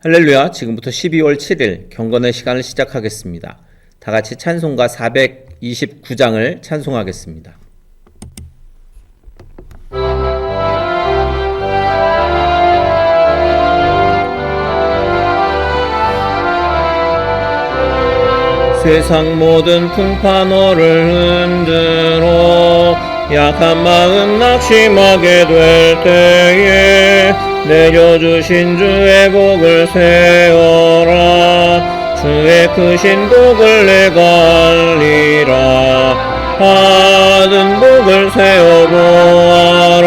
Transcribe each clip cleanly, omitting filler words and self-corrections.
할렐루야. 지금부터 12월 7일 경건의 시간을 시작하겠습니다. 다 같이 찬송가 429장을 찬송하겠습니다. 세상 모든 풍파 너를 흔들어 약한 마음 낙심하게 될 때에 내려주신 주의 복을 세워라. 주의 크신 복을 내가 알리라. 받은 복을 세워보아라.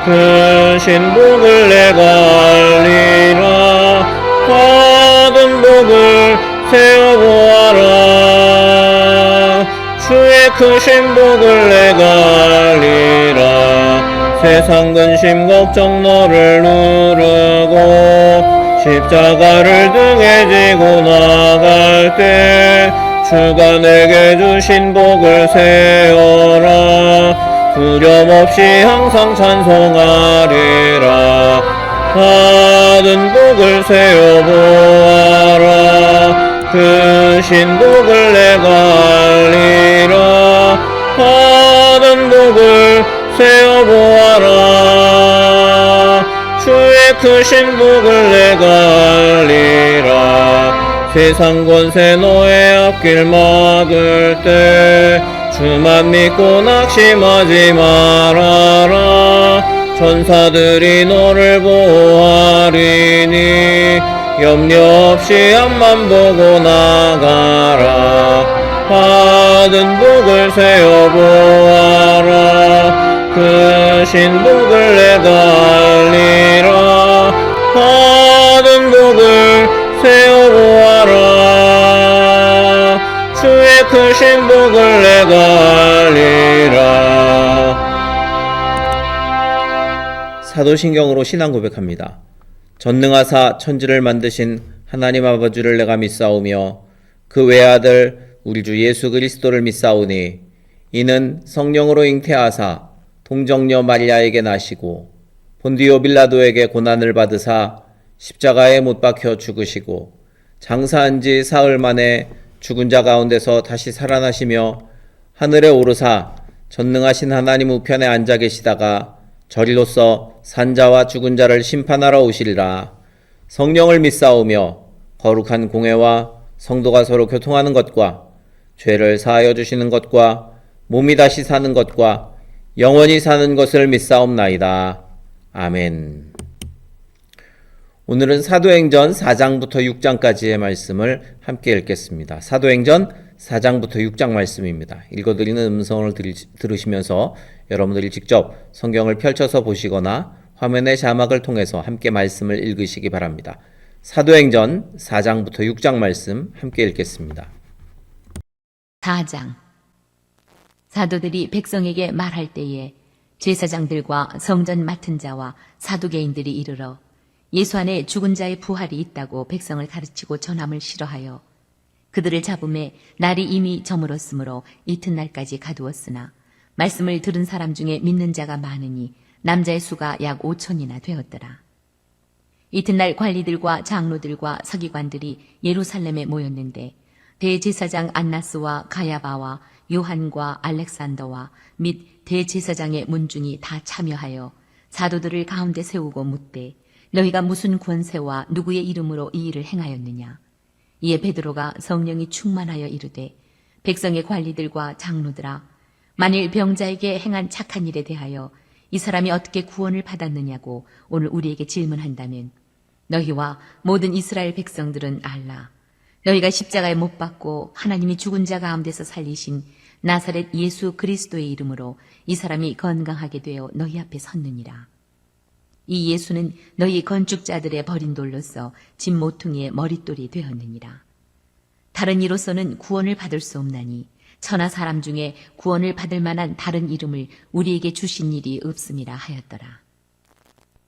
크신 복을 내가 알리라. 받은 복을 세워보아라. 주의 크신 복을 내가 알리라. 세상 근심 걱정 너를 누르고 십자가를 등에 지고 나갈 때 주가 내게 주신 복을 세워라. 두려움 없이 항상 찬송하리라. 받은 복을 세워보아라. 크신 복을 내가 알리라. 받은 복을 세워보아라. 주의 크신 복을 내가 알리라. 세상 권세 너의 앞길 막을 때 주만 믿고 낙심하지 말아라. 천사들이 너를 보호하리니 염려 없이 앞만 보고 나가라. 받은 복을 세워보아라. 크신 복을 내가 알리라. 받은 복을 세워보아라. 주의 크신 복을 내가 알리라. 사도신경으로 신앙 고백합니다. 전능하사 천지를 만드신 하나님 아버지를 내가 믿사오며 그 외아들 우리 주 예수 그리스도를 믿사오니 이는 성령으로 잉태하사 동정녀 마리아에게 나시고 본디오 빌라도에게 고난을 받으사 십자가에 못 박혀 죽으시고 장사한 지 사흘 만에 죽은 자 가운데서 다시 살아나시며 하늘에 오르사 전능하신 하나님 우편에 앉아 계시다가 저리로서 산자와 죽은 자를 심판하러 오시리라. 성령을 믿사오며 거룩한 공회와 성도가 서로 교통하는 것과 죄를 사하여 주시는 것과 몸이 다시 사는 것과 영원히 사는 것을 믿사옵나이다. 아멘. 오늘은 사도행전 4장부터 6장까지의 말씀을 함께 읽겠습니다. 사도행전 4장부터 6장 말씀입니다. 읽어드리는 음성을 들으시면서 여러분들이 직접 성경을 펼쳐서 보시거나 화면의 자막을 통해서 함께 말씀을 읽으시기 바랍니다. 사도행전 4장부터 6장 말씀 함께 읽겠습니다. 4장. 사도들이 백성에게 말할 때에 제사장들과 성전 맡은 자와 사두개인들이 이르러 예수 안에 죽은 자의 부활이 있다고 백성을 가르치고 전함을 싫어하여 그들을 잡음에 날이 이미 저물었으므로 이튿날까지 가두었으나 말씀을 들은 사람 중에 믿는 자가 많으니 남자의 수가 약 5천이나 되었더라. 이튿날 관리들과 장로들과 서기관들이 예루살렘에 모였는데 대제사장 안나스와 가야바와 요한과 알렉산더와 및 대제사장의 문중이 다 참여하여 사도들을 가운데 세우고 묻되 너희가 무슨 권세와 누구의 이름으로 이 일을 행하였느냐. 이에 베드로가 성령이 충만하여 이르되 백성의 관리들과 장로들아 만일 병자에게 행한 착한 일에 대하여 이 사람이 어떻게 구원을 받았느냐고 오늘 우리에게 질문한다면 너희와 모든 이스라엘 백성들은 알라. 너희가 십자가에 못 박고 하나님이 죽은 자 가운데서 살리신 나사렛 예수 그리스도의 이름으로 이 사람이 건강하게 되어 너희 앞에 섰느니라. 이 예수는 너희 건축자들의 버린 돌로서 집 모퉁이의 머릿돌이 되었느니라. 다른 이로서는 구원을 받을 수 없나니 천하 사람 중에 구원을 받을 만한 다른 이름을 우리에게 주신 일이 없음이라 하였더라.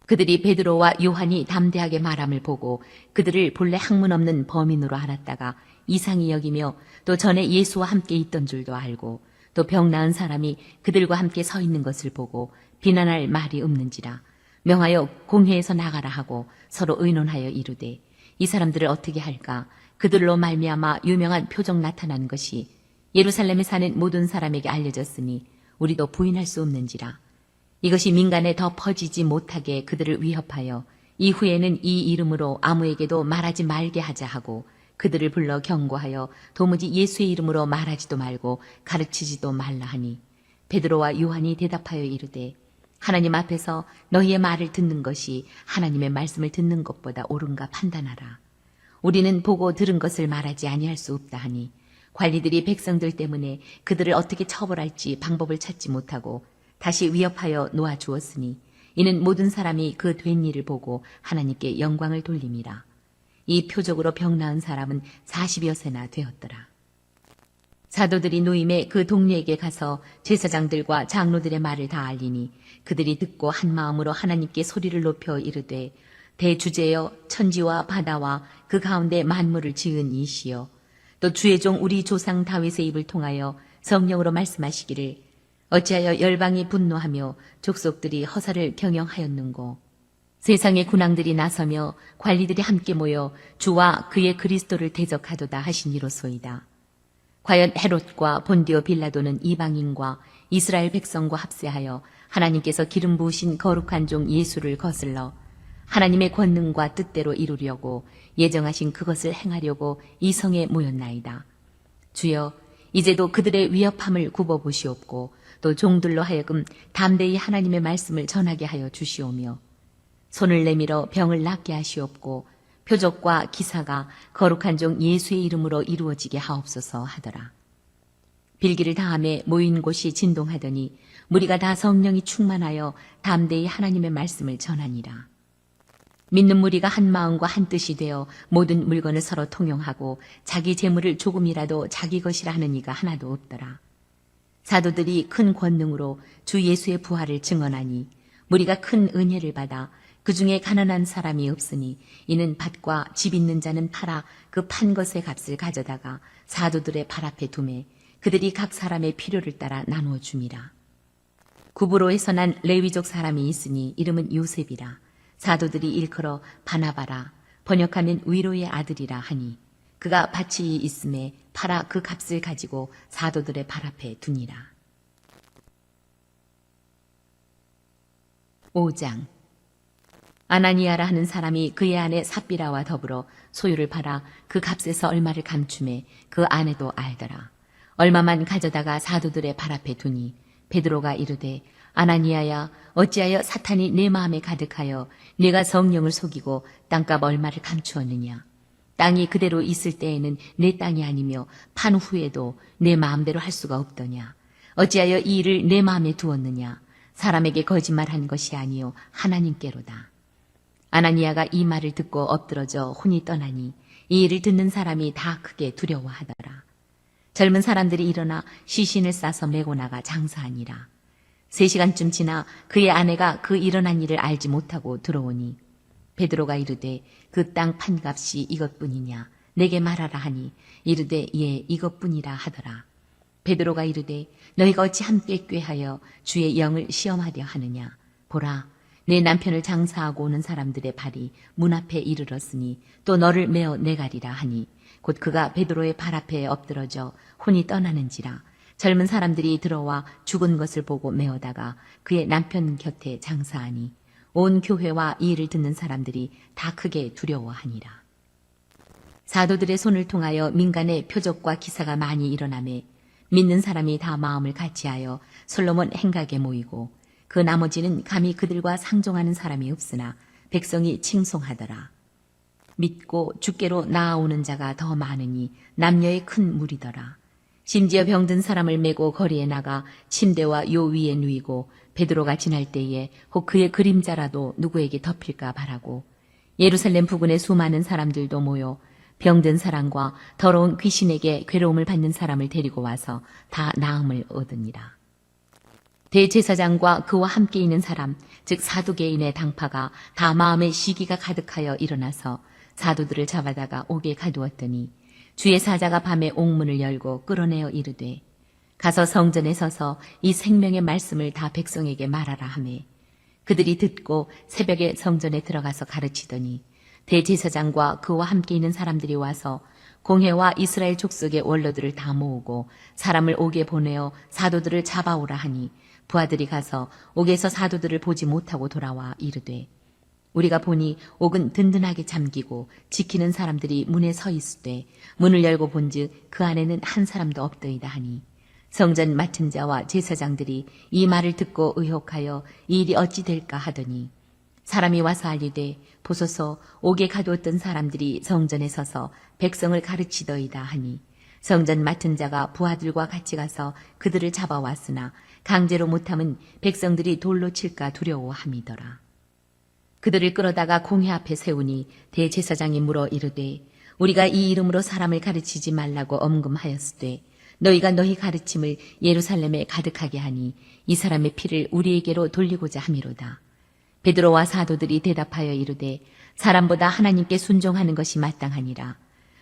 그들이 베드로와 요한이 담대하게 말함을 보고 그들을 본래 학문 없는 범인으로 알았다가 이상히 여기며 또 전에 예수와 함께 있던 줄도 알고 또 병 나은 사람이 그들과 함께 서 있는 것을 보고 비난할 말이 없는지라 명하여 공회에서 나가라 하고 서로 의논하여 이르되 이 사람들을 어떻게 할까? 그들로 말미암아 유명한 표적 나타난 것이 예루살렘에 사는 모든 사람에게 알려졌으니 우리도 부인할 수 없는지라. 이것이 민간에 더 퍼지지 못하게 그들을 위협하여 이후에는 이 이름으로 아무에게도 말하지 말게 하자 하고 그들을 불러 경고하여 도무지 예수의 이름으로 말하지도 말고 가르치지도 말라 하니 베드로와 요한이 대답하여 이르되 하나님 앞에서 너희의 말을 듣는 것이 하나님의 말씀을 듣는 것보다 옳은가 판단하라. 우리는 보고 들은 것을 말하지 아니할 수 없다 하니 관리들이 백성들 때문에 그들을 어떻게 처벌할지 방법을 찾지 못하고 다시 위협하여 놓아주었으니 이는 모든 사람이 그 된 일을 보고 하나님께 영광을 돌림이라. 이 표적으로 병 나은 사람은 40여 세나 되었더라. 사도들이 노임에 그 동료에게 가서 제사장들과 장로들의 말을 다 알리니 그들이 듣고 한 마음으로 하나님께 소리를 높여 이르되 대주제여 천지와 바다와 그 가운데 만물을 지은 이시여 또 주의 종 우리 조상 다윗의 입을 통하여 성령으로 말씀하시기를 어찌하여 열방이 분노하며 족속들이 허사를 경영하였는고 세상의 군왕들이 나서며 관리들이 함께 모여 주와 그의 그리스도를 대적하도다 하시니로소이다. 과연 헤롯과 본디오 빌라도는 이방인과 이스라엘 백성과 합세하여 하나님께서 기름 부으신 거룩한 종 예수를 거슬러 하나님의 권능과 뜻대로 이루려고 예정하신 그것을 행하려고 이 성에 모였나이다. 주여 이제도 그들의 위협함을 굽어보시옵고 또 종들로 하여금 담대히 하나님의 말씀을 전하게 하여 주시오며 손을 내밀어 병을 낫게 하시옵고 표적과 기사가 거룩한 종 예수의 이름으로 이루어지게 하옵소서 하더라. 빌기를 다함에 모인 곳이 진동하더니 무리가 다 성령이 충만하여 담대히 하나님의 말씀을 전하니라. 믿는 무리가 한 마음과 한 뜻이 되어 모든 물건을 서로 통용하고 자기 재물을 조금이라도 자기 것이라 하는 이가 하나도 없더라. 사도들이 큰 권능으로 주 예수의 부활을 증언하니 무리가 큰 은혜를 받아 그 중에 가난한 사람이 없으니 이는 밭과 집 있는 자는 팔아 그 판 것의 값을 가져다가 사도들의 발 앞에 두매 그들이 각 사람의 필요를 따라 나누어 줌이라. 구브로에서 난 레위족 사람이 있으니 이름은 요셉이라. 사도들이 일컬어 바나바라 번역하면 위로의 아들이라 하니 그가 밭이 있음에 팔아 그 값을 가지고 사도들의 발 앞에 두니라. 5장 아나니아라 하는 사람이 그의 아내 삽비라와 더불어 소유를 팔아 그 값에서 얼마를 감춤해 그 아내도 알더라. 얼마만 가져다가 사도들의 발 앞에 두니 베드로가 이르되 아나니아야 어찌하여 사탄이 내 마음에 가득하여 네가 성령을 속이고 땅값 얼마를 감추었느냐. 땅이 그대로 있을 때에는 내 땅이 아니며 판 후에도 내 마음대로 할 수가 없더냐. 어찌하여 이 일을 내 마음에 두었느냐. 사람에게 거짓말한 것이 아니요 하나님께로다. 아나니아가 이 말을 듣고 엎드러져 혼이 떠나니 이 일을 듣는 사람이 다 크게 두려워하더라. 젊은 사람들이 일어나 시신을 싸서 메고 나가 장사하니라. 3시간쯤 지나 그의 아내가 그 일어난 일을 알지 못하고 들어오니 베드로가 이르되 그 땅 판값이 이것뿐이냐 내게 말하라 하니 이르되 예 이것뿐이라 하더라. 베드로가 이르되 너희가 어찌 함께 꾀하여 주의 영을 시험하려 하느냐. 보라 내 남편을 장사하고 오는 사람들의 발이 문 앞에 이르렀으니 또 너를 메어 내가리라 하니 곧 그가 베드로의 발 앞에 엎드러져 혼이 떠나는지라. 젊은 사람들이 들어와 죽은 것을 보고 메어다가 그의 남편 곁에 장사하니 온 교회와 이 일을 듣는 사람들이 다 크게 두려워하니라. 사도들의 손을 통하여 민간의 표적과 기사가 많이 일어나매 믿는 사람이 다 마음을 같이하여 솔로몬 행각에 모이고 그 나머지는 감히 그들과 상종하는 사람이 없으나 백성이 칭송하더라. 믿고 주께로 나아오는 자가 더 많으니 남녀의 큰 무리더라. 심지어 병든 사람을 메고 거리에 나가 침대와 요 위에 누이고 베드로가 지날 때에 혹 그의 그림자라도 누구에게 덮일까 바라고 예루살렘 부근의 수많은 사람들도 모여 병든 사람과 더러운 귀신에게 괴로움을 받는 사람을 데리고 와서 다 나음을 얻으니라. 대제사장과 그와 함께 있는 사람 즉 사두개인의 당파가 다 마음에 시기가 가득하여 일어나서 사도들을 잡아다가 옥에 가두었더니 주의 사자가 밤에 옥문을 열고 끌어내어 이르되 가서 성전에 서서 이 생명의 말씀을 다 백성에게 말하라 하매 그들이 듣고 새벽에 성전에 들어가서 가르치더니 대제사장과 그와 함께 있는 사람들이 와서 공회와 이스라엘 족속의 원로들을 다 모으고 사람을 옥에 보내어 사도들을 잡아오라 하니 부하들이 가서 옥에서 사도들을 보지 못하고 돌아와 이르되 우리가 보니 옥은 든든하게 잠기고 지키는 사람들이 문에 서 있으되 문을 열고 본즉 그 안에는 한 사람도 없더이다 하니 성전 맡은 자와 제사장들이 이 말을 듣고 의혹하여 이 일이 어찌 될까 하더니 사람이 와서 알리되 보소서 옥에 가두었던 사람들이 성전에 서서 백성을 가르치더이다 하니 성전 맡은 자가 부하들과 같이 가서 그들을 잡아왔으나 강제로 못함은 백성들이 돌로 칠까 두려워함이더라. 그들을 끌어다가 공회 앞에 세우니 대제사장이 물어 이르되 우리가 이 이름으로 사람을 가르치지 말라고 엄금하였으되 너희가 너희 가르침을 예루살렘에 가득하게 하니 이 사람의 피를 우리에게로 돌리고자 함이로다. 베드로와 사도들이 대답하여 이르되 사람보다 하나님께 순종하는 것이 마땅하니라.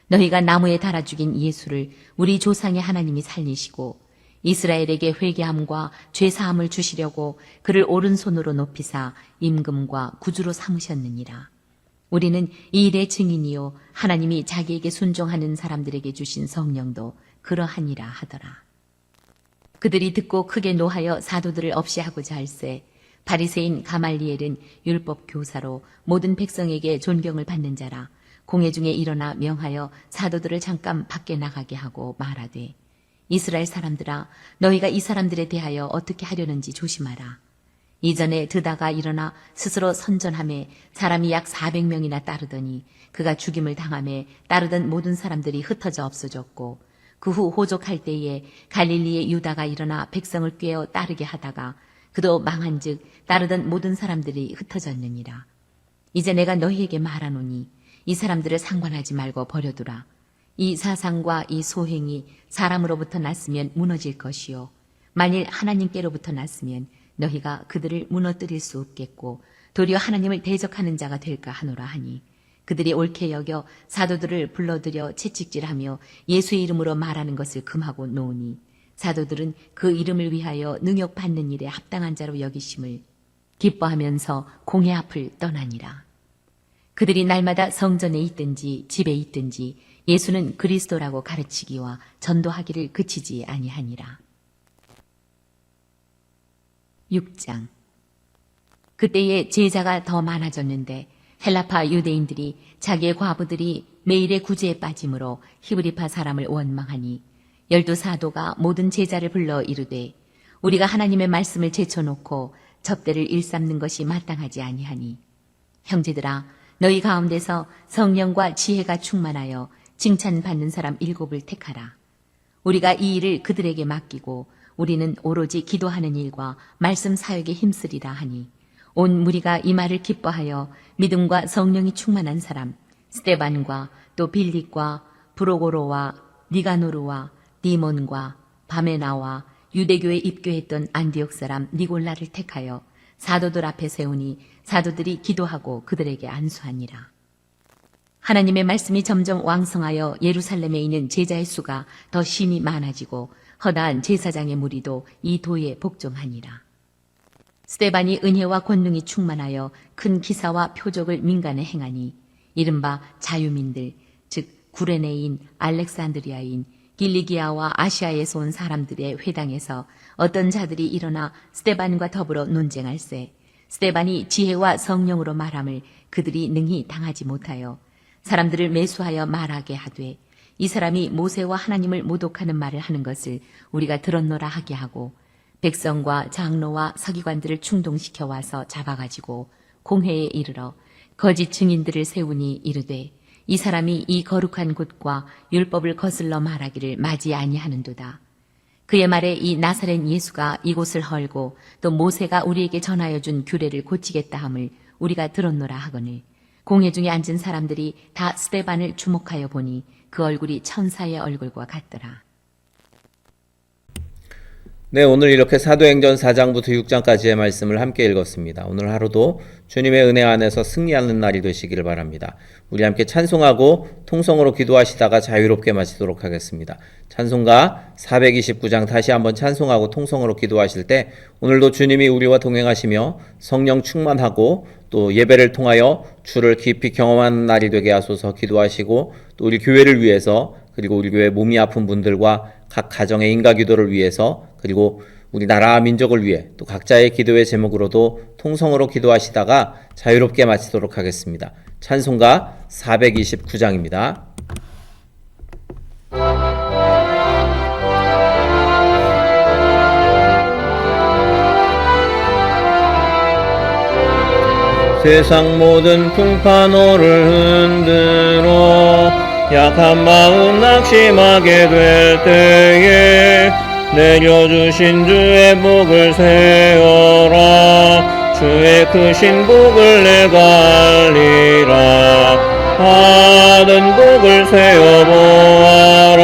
너희가 나무에 달아 죽인 예수를 우리 조상의 하나님이 살리시고 이스라엘에게 회개함과 죄사함을 주시려고 그를 오른손으로 높이사 임금과 구주로 삼으셨느니라. 우리는 이 일의 증인이요 하나님이 자기에게 순종하는 사람들에게 주신 성령도 그러하니라 하더라. 그들이 듣고 크게 노하여 사도들을 없이 하고자 할세 바리새인 가말리엘은 율법 교사로 모든 백성에게 존경을 받는 자라. 공회 중에 일어나 명하여 사도들을 잠깐 밖에 나가게 하고 말하되 이스라엘 사람들아 너희가 이 사람들에 대하여 어떻게 하려는지 조심하라. 이전에 드다가 일어나 스스로 선전함에 사람이 약 400명이나 따르더니 그가 죽임을 당함에 따르던 모든 사람들이 흩어져 없어졌고 그 후 호족할 때에 갈릴리의 유다가 일어나 백성을 꾀어 따르게 하다가 그도 망한즉 따르던 모든 사람들이 흩어졌느니라. 이제 내가 너희에게 말하노니 이 사람들을 상관하지 말고 버려두라. 이 사상과 이 소행이 사람으로부터 났으면 무너질 것이요 만일 하나님께로부터 났으면 너희가 그들을 무너뜨릴 수 없겠고 도리어 하나님을 대적하는 자가 될까 하노라 하니 그들이 옳게 여겨 사도들을 불러들여 채찍질하며 예수의 이름으로 말하는 것을 금하고 놓으니 사도들은 그 이름을 위하여 능욕받는 일에 합당한 자로 여기심을 기뻐하면서 공회 앞을 떠나니라. 그들이 날마다 성전에 있든지 집에 있든지 예수는 그리스도라고 가르치기와 전도하기를 그치지 아니하니라. 6장. 그때에 제자가 더 많아졌는데 헬라파 유대인들이 자기의 과부들이 매일의 구제에 빠짐으로 히브리파 사람을 원망하니 12사도가 모든 제자를 불러 이르되 우리가 하나님의 말씀을 제쳐놓고 접대를 일삼는 것이 마땅하지 아니하니 형제들아 너희 가운데서 성령과 지혜가 충만하여 칭찬받는 사람 7을 택하라. 우리가 이 일을 그들에게 맡기고 우리는 오로지 기도하는 일과 말씀 사역에 힘쓰리라 하니 온 무리가 이 말을 기뻐하여 믿음과 성령이 충만한 사람 스데반과 또 빌립과 브로고로와 니가노르와 디몬과 바메나와 유대교에 입교했던 안디옥 사람 니골라를 택하여 사도들 앞에 세우니 사도들이 기도하고 그들에게 안수하니라. 하나님의 말씀이 점점 왕성하여 예루살렘에 있는 제자의 수가 더 심히 많아지고 허다한 제사장의 무리도 이 도에 복종하니라. 스데반이 은혜와 권능이 충만하여 큰 기사와 표적을 민간에 행하니 이른바 자유민들 즉 구레네인 알렉산드리아인 길리기아와 아시아에서 온 사람들의 회당에서 어떤 자들이 일어나 스데반과 더불어 논쟁할세 스데반이 지혜와 성령으로 말함을 그들이 능히 당하지 못하여 사람들을 매수하여 말하게 하되 이 사람이 모세와 하나님을 모독하는 말을 하는 것을 우리가 들었노라 하게 하고 백성과 장로와 서기관들을 충동시켜 와서 잡아가지고 공회에 이르러 거짓 증인들을 세우니 이르되 이 사람이 이 거룩한 곳과 율법을 거슬러 말하기를 맞이 아니하는도다. 그의 말에 이 나사렛 예수가 이곳을 헐고 또 모세가 우리에게 전하여 준 규례를 고치겠다 함을 우리가 들었노라 하거늘 공회 중에 앉은 사람들이 다 스데반을 주목하여 보니 그 얼굴이 천사의 얼굴과 같더라. 네, 오늘 이렇게 사도행전 4장부터 6장까지의 말씀을 함께 읽었습니다. 오늘 하루도 주님의 은혜 안에서 승리하는 날이 되시기를 바랍니다. 우리 함께 찬송하고 통성으로 기도하시다가 자유롭게 마치도록 하겠습니다. 찬송가 429장 다시 한번 찬송하고 통성으로 기도하실 때 오늘도 주님이 우리와 동행하시며 성령 충만하고 또 예배를 통하여 주를 깊이 경험하는 날이 되게 하소서 기도하시고 또 우리 교회를 위해서 그리고 우리 교회 몸이 아픈 분들과 각 가정의 인가 기도를 위해서 그리고 우리 나라 민족을 위해 또 각자의 기도의 제목으로도 통성으로 기도하시다가 자유롭게 마치도록 하겠습니다. 찬송가 429장입니다. 세상 모든 풍파노를 흔들어 약한 마음 낙심하게 될 때에 내려주신 주의 복을 세어라. 주의 크신 복을 내가 알리라. 받은 복을 세어보아라.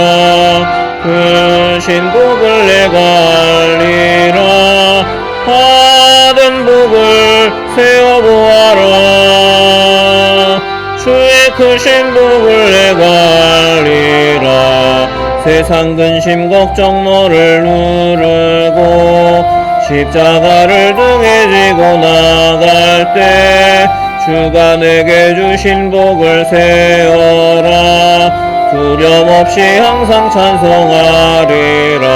크신 복을 내가 알리라. 받은 복을 세어보아라. 주의 크신 복을 내가 알리라. 세상 근심 걱정 너를 누르고 십자가를 등에 지고 나갈 때 주가 내게 주신 복을 세어라. 두려움 없이 항상 찬송하리라.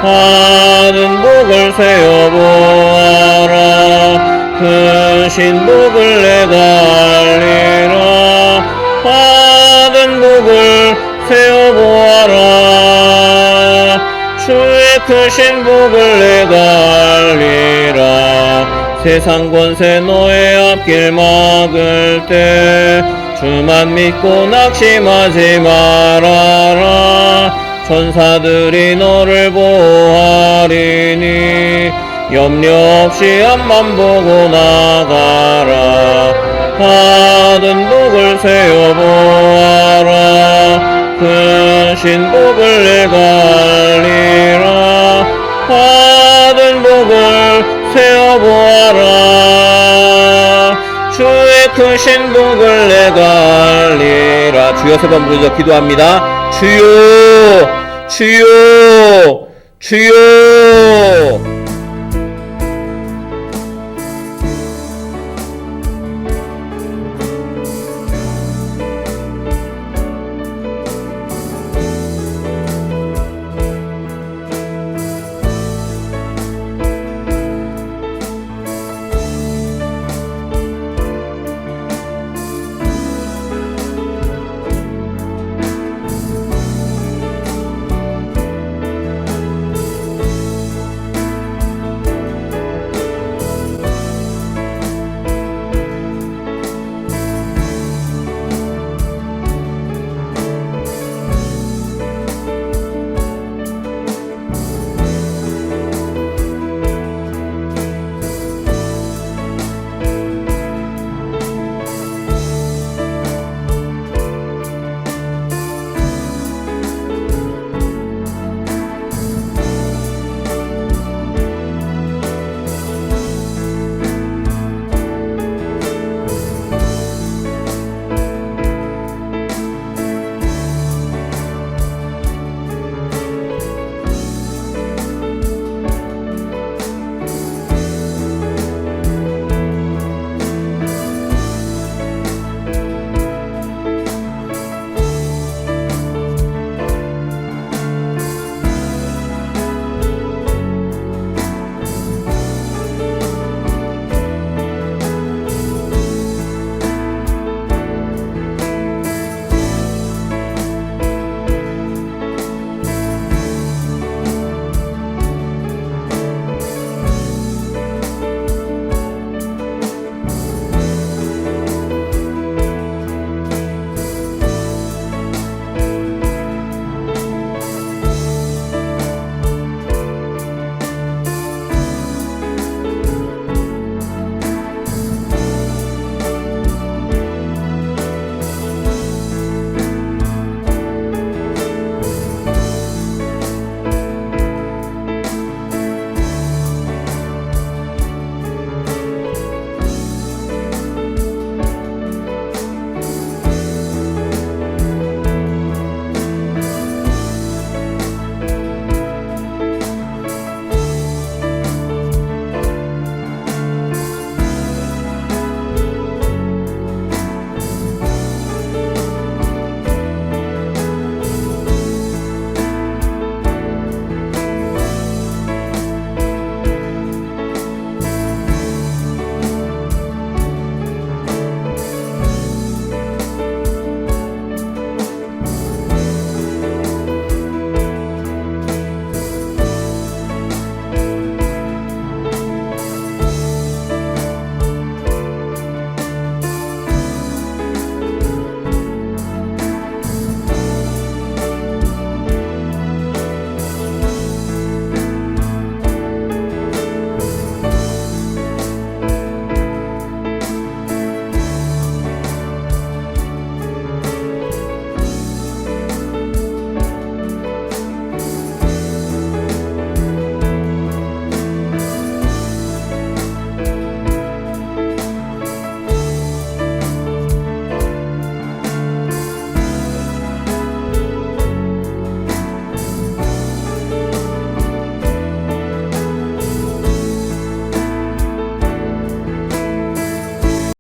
받은 복을 세어보아라. 크신 복을 내가 알리라. 받은 복을 세어보아라. 주의 크신 복을 내가 알리라. 세상 권세 너의 앞길 막을 때 주만 믿고 낙심하지 말아라. 천사들이 너를 보호하리니 염려 없이 앞만 보고 나가라. 받은 복을 세어보아라. 크신 복을 내가 알리라. 받은 복을 세어보아라. 주의 크신 복을 내가 알리라. 주여 세 번 부르짖어 기도합니다. 주여 주여 주여